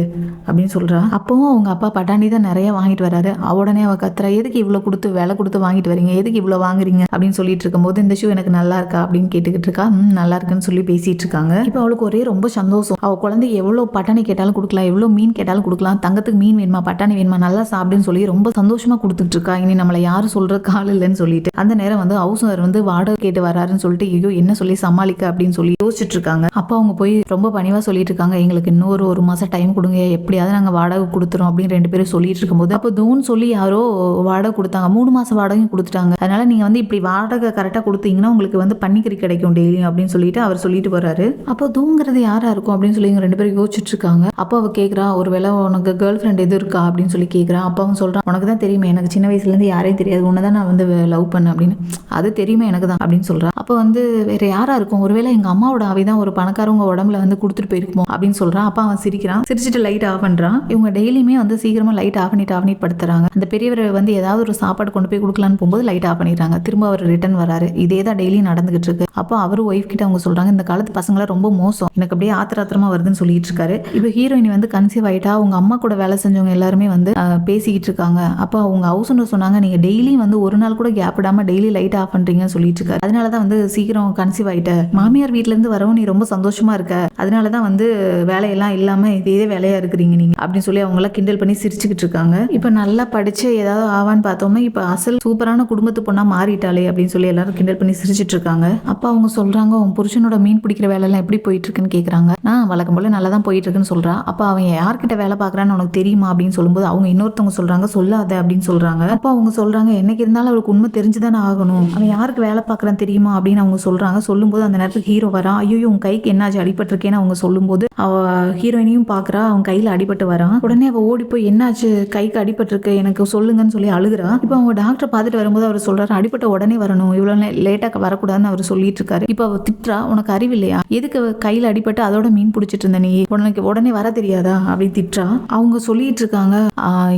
அப்படின்னு சொல்கிறா. அப்போவும் அவங்க அப்பா பட்டாணி தான் நிறைய வாங்கிட்டு வராரு. உடனே அவள் கத்துறா, எதுக்கு இவ்வளோ கொடுத்து விலை கொடுத்து வாங்கிட்டு வரீங்க, எதுக்கு இவ்வளோ வாங்குறீங்க அப்படின்னு சொல்லிட்டு இருக்கும்போது, இந்த ஷூ எனக்கு நல்லா இருக்கா அப்படின்னு கேட்டுக்கிட்டு இருக்கா. நல்லா இருக்குன்னு சொல்லி பேசிட்டு இருக்காங்க. இப்போ அவளுக்கு ஒரே ரொம்ப சந்தோஷம். அவள் குழந்தை எவ்வளோ பட்டாணி கேட்டாலும் கொடுக்கலாம், எவ்வளோ மீன் கேட்டாலும் கொடுக்கலாம், தங்கத்துக்கு மீன் வேணுமா பட்டாணி வேணுமா நல்லா சாப்பிடுன்னு சொல்லி ரொம்ப சந்தோஷமா கொடுத்துட்டு இருக்கா. இனி நம்மளை யாரும் சொல்ற கால் இல்லைன்னு சொல்லிட்டு அந்த நேரம் வந்து ஹவுஸ் ஓனர் வந்து வாடகை கேட்டு வராருன்னு சொல்லிட்டு ஐயோ என்ன சொல்லி சமாளிக்க அப்படின்னு சொல்லி யோசிச்சுட்டு இருக்காங்க. அப்போ அவங்க போய் ரொம்ப பணிவா சொல்லிட்டு இருக்காங்க, எங்களுக்கு இன்னொரு 1 மாசம் டைம் கொடுங்க, எப்படியாவது நாங்கள் வாடகை கொடுத்துறோம் அப்படின்னு 2 பேரும் சொல்லிட்டு இருக்கும்போது, அப்போ தூன்னு சொல்லி யாரோ வாடகை கொடுத்தாங்க, 3 மாசம் வாடகையும் கொடுத்துட்டாங்க. அதனால நீங்க வந்து இப்படி வாடகை கரெக்டாக கொடுத்தீங்கன்னா உங்களுக்கு வந்து பன்னிக்கறி கிடைக்கும் டெய்லியும் அப்படின்னு சொல்லிட்டு அவர் சொல்லிட்டு போறாரு. அப்போ தூங்குறது யாரா இருக்கும் அப்படின்னு சொல்லி 2 பேரும் யோசிச்சுட்டு இருக்காங்க. அப்போ அவ கேட்குறா, ஒருவேளை உனக்கு கேர்ள் ஃப்ரெண்ட் எது இருக்கா அப்படின்னு சொல்லி கேட்குறா. அப்போ அவன் சொல்றான், உனக்கு தான் தெரியுமே எனக்கு சின்ன வயசுலேருந்து யாரையும் தெரியாது, உன்னை தான் நான் வந்து லவ் பண்ணேன் அப்படின்னு. அது தெரியுமே எனக்கு தான் அப்படின்னு சொல்றா. அப்போ வந்து வேற யாரா இருக்கும், ஒருவேளை எங்க அம்மாவோட ஆவி தான் ஒரு பணக்காரவங்க உடம்புல வந்து கொடுத்துட்டு போயிருக்குமோ அப்படின்னு சொல்றான். அப்போ அவன் சிரிக்கிறான். சிரிச்சுட்டு லைட் ஆஃப் பண்றான். இவங்க டெய்லியுமே வந்து சீக்கிரமா லைட் ஆஃப் பண்ணிட்டு படுத்துறாங்க. அந்த பெரியவர் வந்து ஏதாவது ஒரு சாப்பாடு கொண்டு போய் கொடுக்கலான்னு போகும்போது லைட் ஆஃப் பண்ணிடுறாங்க. திரும்ப அவர் ரிட்டர்ன் வராரு. இதே தான் டெய்லி நடந்துகிட்டு இருக்கு. அப்போ அவரு ஒய்ஃப் கிட்ட அவங்க சொல்றாங்க, இந்த காலத்து பசங்கள ரொம்ப மோசம், எனக்கு அப்படியே ஆத்திரமா வருதுன்னு சொல்லிட்டு இருக்காரு. இப்போ ஹீரோயின் வந்து கன்சீவ் ஆயிட்டா அவங்க அம்மா கூட வேலை செஞ்சவங்க எல்லாருமே வந்து பேசிக்கிட்டு இருக்காங்க. அப்போ அவங்க ஹவுஸ் ஓனர் சொன்னாங்க, நீங்க டெய்லி வந்து ஒரு நாள் கூட கேப் விடாம டெய்லி லைட் ஆஃப் பண்றீங்கன்னு சொல்லிட்டு இருக்காரு. அதனாலதான் வந்து சீக்கிரம் கன்சீவ் ஆயிட்ட, மாமியார் வீட்டுல இருந்து வரவும் நீ ரொம்ப சந்தோஷமா இருக்க, அதனாலதான் வந்து வேலையெல்லாம் இல்லாம இதே வேலையா இருக்கிறீங்க நீங்க அப்படின்னு சொல்லி அவங்க எல்லாம் கிண்டல் பண்ணி சிரிச்சுக்கிட்டு இருக்காங்க. இப்ப நல்லா படிச்சு ஏதாவது ஆவான்னு பார்த்தோம்னா இப்ப அசல் சூப்பரான குடும்பத்து பொண்ணா மாறிட்டாளே அப்படின்னு சொல்லி எல்லாரும் கிண்டல் பண்ணி சிரிச்சிட்டு இருக்காங்க. அப்ப அவங்க சொல்றாங்க, உன் புருஷனோட மீன் பிடிக்கிற வேலை எல்லாம் எப்படி போயிட்டு இருக்குன்னு கேக்குறாங்க. நான் வழக்கம் போல நல்லா தான் போயிட்டு இருக்குன்னு சொல்றா. அப்ப அவன் யார்கிட்ட வேலை பாக்குறான்னு உனக்கு தெரியுமா அப்படின்னு சொல்லும்போது அவங்க இன்னொருத்தவங்க சொல்றாங்க, சொல்லாத அப்படின்னு சொல்றாங்க. அப்ப அவங்க சொல்றாங்க, என்னைக்கு இருந்தாலும் அவளுக்கு உண்மை தெரிஞ்சுதானே ஆகணும், அவன் யாருக்கு வேலை பாக்குறான்னு தெரியுமா அப்படின்னு அவங்க சொல்றாங்க. சொல்லும்போது அந்த நேரத்துக்கு ஹீரோ வரா. ஐயோ உன் கைக்கு என்னாச்சு, அடிபட்டிருக்கேன்னு அவங்க சொல்லும்போது அவ ஹீரோயினையும் பாக்குறா. அவன் கையில அடிபட்டு வரான். உடனே அவ ஓடி போய் என்னாச்சு, கைக்கு அடிபட்டிருக்கு எனக்கு சொல்லுங்கன்னு சொல்லி அழுகுறா. இப்போ அவங்க டாக்டர் பார்த்துட்டு வரும்போது அவர் சொல்றாரு, அடிபட்ட உடனே வரணும், இவ்வளவு லேட்டா வரக்கூடாதுன்னு அவர் சொல்லிட்டு இருக்காரு. இப்போ அவ திட்டுறா, உனக்கு அறிவு இல்லையா, எதுக்கு கையில அடிபட்டு அதோட மீன் பிடிச்சிட்டு இருந்த நீ, உனக்கு உடனே வர தெரியாதா அப்படின்னு திட்டுறா. அவங்க சொல்லிட்டு இருக்காங்க,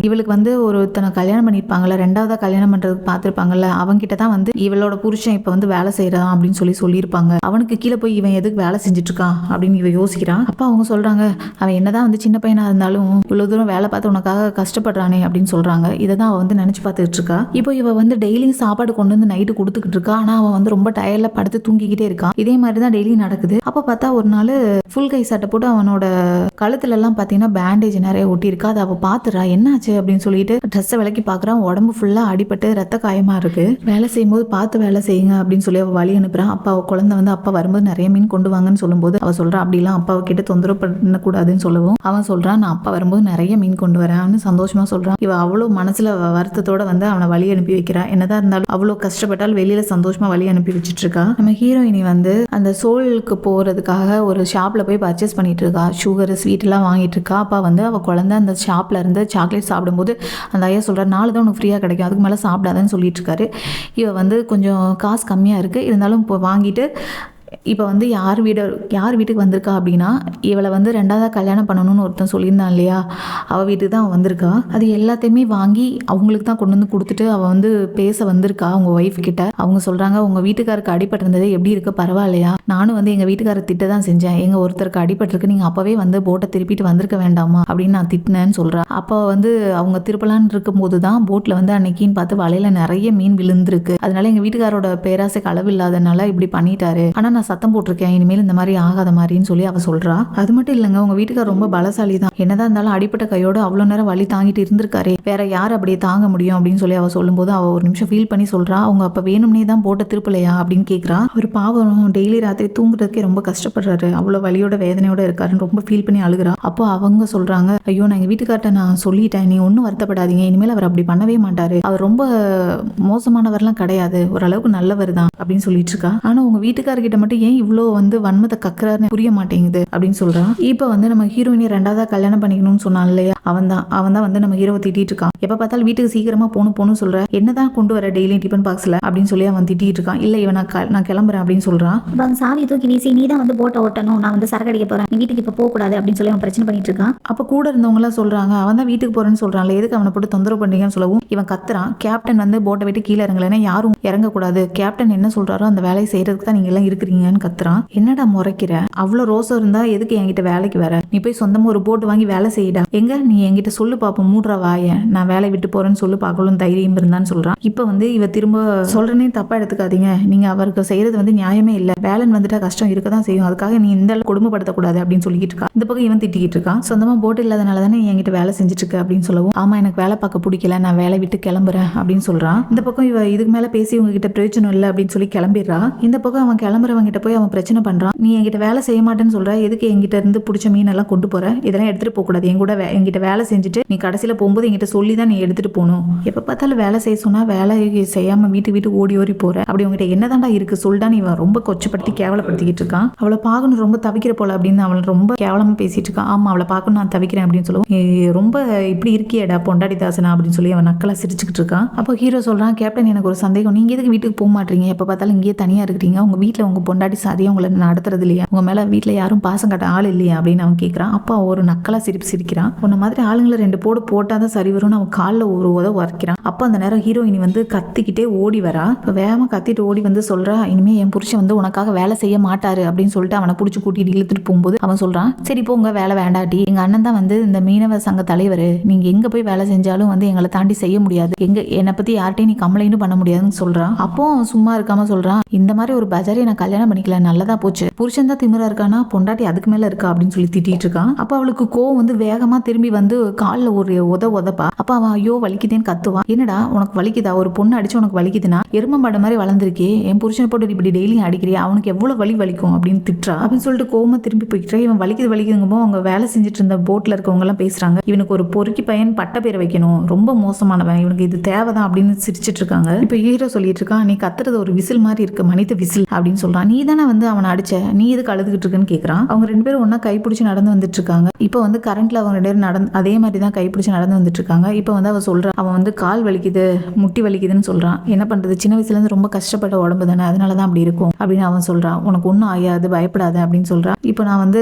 இவளுக்கு வந்து ஒருத்தனை கல்யாணம் பண்ணிருப்பாங்கல்ல, 2ஆவதா கல்யாணம் பண்றதுக்கு பார்த்திருப்பாங்கல்ல, அவங்கிட்ட தான் வந்து இவளோட புருஷன் இப்ப வந்து வேலை செய்யறான் அப்படின்னு சொல்லியிருப்பாங்க. அவனுக்கு கீழே போய் இவன் எதுக்கு வேலை செஞ்சுட்டு இருக்கான் அப்படின்னு இவ யோசிக்கிறான். அப்ப அவங்க சொல்றாங்க, அவன் என்னதான் வந்து சின்ன பையனா இருந்தாலும் இவ்வளவு தூரம் வேலை பார்த்து உனக்காக கஷ்டப்படுறானே அப்படின்னு சொல்றாங்க. இதை தான் அவ வந்து நினைச்சு பார்த்துட்டு இருக்கா. இப்போ இவ வந்து டெய்லியும் சாப்பாடு கொண்டு வந்து நைட்டு கொடுத்துக்கிட்டு இருக்கா. ஆனா அவன் வந்து ரொம்ப டயர்ல படுத்து தூங்கிக்கிட்டே இருக்கான். இதே மாதிரி தான் டெய்லி நடக்குது. அப்ப பார்த்தா ஒரு நாள் ஃபுல் கை சட்டை போட்டு அவனோட கழுத்துல எல்லாம் பாத்தீங்கன்னா பேண்டேஜ் நிறைய ஒட்டி இருக்கா. அதை அவ பாத்துறா, என்னாச்சு அப்படின்னு சொல்லிட்டு ட்ரெஸ்ஸை விலக்கி பாக்குறான். உடம்பு ஃபுல்லா அடிபட்டு ரத்த காயமா இருக்கு. வேலை செய்யும்போது பார்த்து வேலை செய்யுங்க அப்படின்னு சொல்லி அவ வழி அனுப்புறான். அப்பா குழந்தை வந்து அப்பா வரும்போது நிறைய மீன் கொண்டு வாங்கன்னு சொல்லும்போது அவ சொல்றா, அப்படிலாம் அப்பாவை கிட்ட தொந்தரவு பண்ணக்கூடாதுன்னு சொல்லவும் அவன் சொல்றான், நான் அப்பா வரும்போது நிறைய மீன் கொண்டு வரேன்னு சந்தோஷமா சொல்றான். இவ அவ்வளோ மனசுல வருத்தத்தோட வந்து அவனை வழி அனுப்பி வைக்கிறா. என்னதான் இருந்தாலும் அவ்வளோ கஷ்டப்பட்டால் வெளியில சந்தோஷமா வழி அனுப்பி வச்சுட்டு இருக்கா. நம்ம ஹீரோயினி வந்து அந்த சோலுக்கு போறதுக்காக ஒரு ஷாப்ல போய் பர்ச்சேஸ் பண்ணிட்டு இருக்கா. சுகர் ஸ்வீட் எல்லாம் வாங்கிட்டு இருக்கா. அப்பா வந்து அவ குழந்தை அந்த ஷாப்ல இருந்து சாக்லேட் சாப்பிடும்போது அந்த ஐயா சொல்ற, 4 தான் உனக்கு ஃப்ரீயா கிடைக்கும், அதுக்கு மேல சாப்பிடாதன்னு சொல்லிட்டு இருக்காரு. இவ வந்து கொஞ்சம் காசு கம்மியா இருக்கு, இருந்தாலும் இப்போ வாங்கிட்டு இப்போ வந்து யார் வீட்டுக்கு வந்திருக்கா அப்படின்னா, இவளை வந்து 2ஆவதா கல்யாணம் பண்ணணும்னு ஒருத்தன் சொல்லியிருந்தான் இல்லையா, அவள் வீட்டுக்கு தான் அவள் வந்திருக்கா. அது எல்லாத்தையுமே வாங்கி அவங்களுக்கு தான் கொண்டு வந்து கொடுத்துட்டு அவள் வந்து பேச வந்திருக்கா அவங்க ஒய்ஃப் கிட்ட. அவங்க சொல்கிறாங்க, உங்கள் வீட்டுக்காருக்கு அடிபட்டிருந்தது எப்படி இருக்கு, பரவாயில்லையா, நானும் வந்து எங்கள் வீட்டுக்காரர் திட்ட தான் செஞ்சேன், எங்கள் ஒருத்தருக்கு அடிபட்டிருக்கு, நீங்கள் அப்போவே வந்து போட்டை திருப்பிட்டு வந்திருக்க வேண்டாமா அப்படின்னு நான் திட்டினேன்னு சொல்கிறேன். அப்போ வந்து அவங்க திருப்பலான்னு இருக்கும்போது தான் போட்டில் வந்து அன்னைக்கின்னு பார்த்து வலையில் நிறைய மீன் விழுந்திருக்கு. அதனால எங்கள் வீட்டுக்காரோட பேராசைக்கு அளவு இல்லாதனால இப்படி பண்ணிட்டாரு, ஆனால் நான் சத்தம் போட்டிருக்கேன், இனிமேல் இந்த மாதிரி ஆகாத மாதிரின்னு சொல்லி அவ சொல்றா. அது மட்டும் இல்லைங்க, உங்க வீட்டுக்கார் ரொம்ப பலசாலி தான், என்னதான் இருந்தாலும் அடிப்பட்ட கையோட அவ்வளோ நேரம் வலி தாங்கிட்டு இருந்திருக்காரு, வேற யார் அப்படியே தாங்க முடியும் அப்படின்னு சொல்லி அவ சொல்லும்போது அவ ஒரு நிமிஷம் ஃபீல் பண்ணி சொல்றா, அவங்க அப்ப வேணும்னே தான் போட்ட திருப்பலையா அப்படின்னு கேட்குறா. அவர் பாவம் டெய்லி ராத்திரி தூங்குறதுக்கே ரொம்ப கஷ்டப்படுறாரு, அவ்வளோ வலியோட வேதனையோட இருக்காருன்னு ரொம்ப ஃபீல் பண்ணி அழுகிறா. அப்போ அவங்க சொல்றாங்க, ஐயோ நான் எங்க வீட்டுக்கார்ட்ட நான் சொல்லிட்டேன், நீ ஒன்றும் வருத்தப்படாதீங்க, இனிமேல் அவர் அப்படி பண்ணவே மாட்டாரு, அவர் ரொம்ப மோசமானவர்லாம் கிடையாது, ஓரளவுக்கு நல்லவர் தான் அப்படின்னு சொல்லிட்டு இருக்கா. ஆனா உங்க வீட்டுக்காரர்கிட்ட மட்டும் ஏன் இவ்வளோ வந்து வன்மத்தை கக்குறாருன்னு புரிய மாட்டேங்குது அப்படின்னு சொல்றான். இப்போ வந்து நம்ம ஹீரோயினி 2ஆவதா கல்யாணம் பண்ணிக்கணும்னு சொன்னான் இல்லையா, அவன் தான் வந்து நம்ம ஹீரோவை திட்டிட்டு இருக்கான். எப்ப பார்த்தாலும் வீட்டுக்கு சீக்கிரமா போகணும் சொல்ற, என்னதான் கொண்டு வர டெய்லி டிஃபன் பாக்ஸ்ல அப்படின்னு சொல்லி அவன் திட்டிட்டு இருக்கான். இல்ல இவன் நான் கிளம்புறேன் அப்படின்னு சொல்றான். அவன் சாவியை தூக்கி வீசி, நீ தான் வந்து போட்டை ஓட்டணும், நான் வந்து சரக்கு அடிக்க போறேன், நீ வீட்டுக்கு இப்ப போக கூடாது அப்படின்னு சொல்லி அவன் பிரச்சனை பண்ணிட்டு இருக்கான். அப்ப கூட இருந்தவங்க எல்லாம் சொல்றாங்க, அவன் தான் வீட்டுக்கு போறேன்னு சொல்றான்ல, எதுக்கு அவனை போட்டு தொந்தரவு பண்றீங்கன்னு சொல்லவும் இவன் கத்துறான். கேப்டன் வந்து போட்டை விட்டு கீழே இறங்கலைன்னா யாரும் இறங்கக்கூடாது, கேப்டன் என்ன சொல்றாரோ அந்த வேலையை செய்யறதுக்கு தான் நீங்க எல்லாம் இருக்கிறீங்கன்னு கத்துறான். என்னடா முறைக்கிற, அவ்வளவு ரோசம் இருந்தா எதுக்கு என்கிட்ட வேலைக்கு வர, நீ போய் சொந்தமா ஒரு போட்டு வாங்கி வேலை செய்யடா, எங்க நீ என்கிட்ட சொல்லு பாப்போம், மூடுற வாய, நான் வேலை விட்டு போறேன்னு சொல்லு பார்க்கலாம் தைரியம் இருந்தான்னு சொல்றான். இப்ப வந்து இவ திரும்ப சொல்றனே தப்பா எடுத்துக்காதீங்க, நீங்க அவருக்கு செய்யறது வந்து நியாயமே இல்ல, வேலைன்னு வந்துட்டா கஷ்டம் இருக்கதான் செய்யும், அதுக்காக நீ இந்த கொடுமைப்படுத்தக்கூடாது அப்படின்னு சொல்லிக்கிட்டு இருக்கா. இந்த பக்கம் இவன் திட்டிக்கிட்டு இருக்கான். சொந்தமா போட்டு இல்லாதனால தானே என்கிட்ட வேலை செஞ்சுட்டு இருக்கு அப்படின்னு சொல்லவும், ஆமா எனக்கு வேலை பார்க்க பிடிக்கல, நான் வேலை விட்டு கிளம்புறேன் அப்படின்னு சொல்றான். இந்த பக்கம் இவ இதுக்கு மேல பேசி உங்ககிட்ட பிரயோஜனம் இல்லை அப்படின்னு சொல்லி கிளம்பிடுறா. இந்த பக்கம் அவன் கிளம்புறவங்கிட்ட போய் அவன் பிரச்சனை பண்றான். நீ என்கிட்ட வேலை செய்ய மாட்டேன்னு சொல்ற, எதுக்கு என்கிட்ட இருந்து பிடிச்ச மீன் எல்லாம் கொண்டு போற, இதெல்லாம் எடுத்துட்டு போக கூடாது, என்கிட்ட வேலை செஞ்சுட்டு நீ கடைசியில போகும்போது என்கிட்ட சொல்லி தான் நீ எடுத்துட்டு போகணும், எப்ப பார்த்தாலும் வேலை செய்ய சொன்னா வேலை செய்யாம வீட்டு ஓடி போற, அப்படி உங்ககிட்ட என்னதான்டா இருக்கு சொல்லிட்டான். இவன் ரொம்ப கொச்சப்படுத்தி கேவலப்படுத்திக்கிட்டு இருக்கான். அவளை பார்க்கணும் ரொம்ப தவிக்கிற போல அப்படின்னு அவளை ரொம்ப கேவலமா பேசிட்டு இருக்கான். ஆமா அவளை பார்க்கணும் நான் தவிக்கிறேன் அப்படின்னு சொல்லுவோம். ரொம்ப இப்படி இருக்கியடா பொண்டாடி தாசனா அப்படின்னு சொல்லி அவன் நக்கலா சிரிச்சுக்கிட்டு இருக்கான். அப்போ ஹீரோ சொல்றான், கேப்டன் எனக்கு ஒரு சந்தேகம், நீங்க எதுக்கு வீட்டுக்கு போக மாட்டீங்க, எப்ப பார்த்தாலும் இங்கேயே தனியா இருக்கிறீங்க, உங்க வீட்டுல உங்க பொண்டாட்டி சாதியா உங்களை நடத்துறது இல்லையா, உங்க மேல வீட்டுல யாரும் பாசம் காட்ட ஆள் இல்லையா அப்படின்னு அவன் கேட்கறான். அப்பா ஒரு நக்கலா சிரிக்கிறான். உன்ன மாதிரி ஆளுங்களை 2 போடு போட்டாதான் சரி வரும்னு அவன் காலில் ஒரு உதவ வரைக்கிறான். அப்போ அந்த நேரம் ஹீரோயினி வந்து கத்திக்கிட்டே ஓடி வரா. இப்போ வேகமா கத்திட்டு ஓடி வந்து சொல்றா, இனிமே என் புருஷன் வந்து உனக்காக வேலை செய்ய மாட்டாரு அப்படின்னு சொல்லிட்டு அவனை பிடிச்சி கூட்டிட்டு இழுத்துட்டு போகும்போது அவன் சொல்றான், சரி போங்க வேலை வேண்டாட்டி, எங்க அண்ணன் தான் வந்து இந்த மீனவ சங்க தலைவர், நீங்க எங்க போய் வேலை செஞ்சாலும் வந்து எங்களை தாண்டி செய்ய முடியாது, என்னை பத்தி யார்ட்டையும் நீ கம்ப்ளைண்ட் பண்ண முடியாதுன்னு சொல்றான். அப்போ சும்மா இருக்காம சொல்றான், இந்த மாதிரி ஒரு பஜாரி நான் கல்யாணம் பண்ணிக்கல, நல்லதா போச்சு, புருஷன் தான் திமிரா இருக்கானா பொண்டாட்டி அதுக்கு மேல இருக்கா அப்படின்னு சொல்லி திட்டிட்டு இருக்கான். அப்போ அவளுக்கு கோவம் வந்து வேகமா திரும்பி வந்து காலில் ஒரு உதப்பா. அப்ப அவன் ஐயோ வலிக்குதேன்னு கத்துவான். என்னடா உனக்கு வலிக்குதா, ஒரு பொண்ணு அடிச்சு உனக்கு வலிக்குதுன்னா எருமமாட மாதிரி வளர்ந்துருக்கே, என் புருஷனை போட்டு இப்படி டெய்லியும் அடிக்கிறியா, அவனுக்கு எவ்வளவு வலிக்கும் அப்படின்னு திட்டுறா. அப்படின்னு சொல்லிட்டு கோவமா திரும்பி போய்க்கிறா. இவன் வலிக்குதுங்கப்போ அவங்க வேலை செஞ்சுட்டு இருந்த போட்ல இருக்கவங்க எல்லாம் பேசுறாங்க, இவனுக்கு ஒரு பொறுக்கி பையன் பட்ட பேரை வைக்கணும், ரொம்ப மோசமானவன், இவனுக்கு இது தேவைதான் அப்படின்னு சிரிச்சிட்டு இருக்காங்க. இப்ப ஹீரோ சொல்லிட்டு இருக்கான், நீ கத்துறது ஒரு விசில் மாதிரி இருக்கு, மனித விசில் அப்படின்னு சொல்றான். நீ தானே வந்து அவனை அடிச்ச, நீ எதுக்கு அழுதுகிட்டு இருக்குன்னு கேட்கறான். அவங்க 2 பேரும் ஒன்னா கைப்பிடிச்சு நடந்து வந்துட்டு இருக்காங்க. இப்போ வந்து கரண்ட்ல அவங்க 2 பேரும் அதே மாதிரி தான் கைப்பிடிச்சு நடந்து வந்துட்டு இருக்காங்க. இப்போ வந்து அவ சொல்றான், அவன் வந்து கால் வலிக்குது முட்டி வலிக்குதுன்னு சொல்றான். என்ன பண்றது, சின்ன வயசுல இருந்து ரொம்ப கஷ்டப்பட்ட உடம்பு தானே, அதனாலதான் அப்படி இருக்கும் அப்படின்னு அவன் சொல்றான். உனக்கு ஒன்றும் ஆயாது பயப்படாத அப்படின்னு சொல்றான். இப்போ நான் வந்து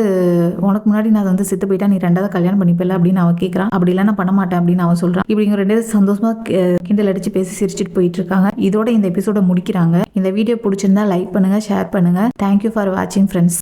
உனக்கு முன்னாடி நான் வந்து செத்து போயிட்டா நீ 2வது கல்யாணம் பண்ணிப்பல அப்படின்னு அவன் கேட்கறான். அப்படி இல்ல நான் பண்ண மாட்டேன் அப்படின்னு அவன் சொல்றான். இப்படி இவங்க 2 பேரும் சந்தோஷமா கிண்டல் அடிச்சு பேசி சிரிச்சுட்டு போயிட்டு இருக்காங்க. இதோட இந்த எபிசோட முடிக்கிறாங்க. இந்த வீடியோ பிடிச்சிருந்தா லைக் பண்ணுங்க, ஷேர் பண்ணுங்க. தேங்க்யூ ஃபார் வாட்சிங் ஃப்ரெண்ட்ஸ்.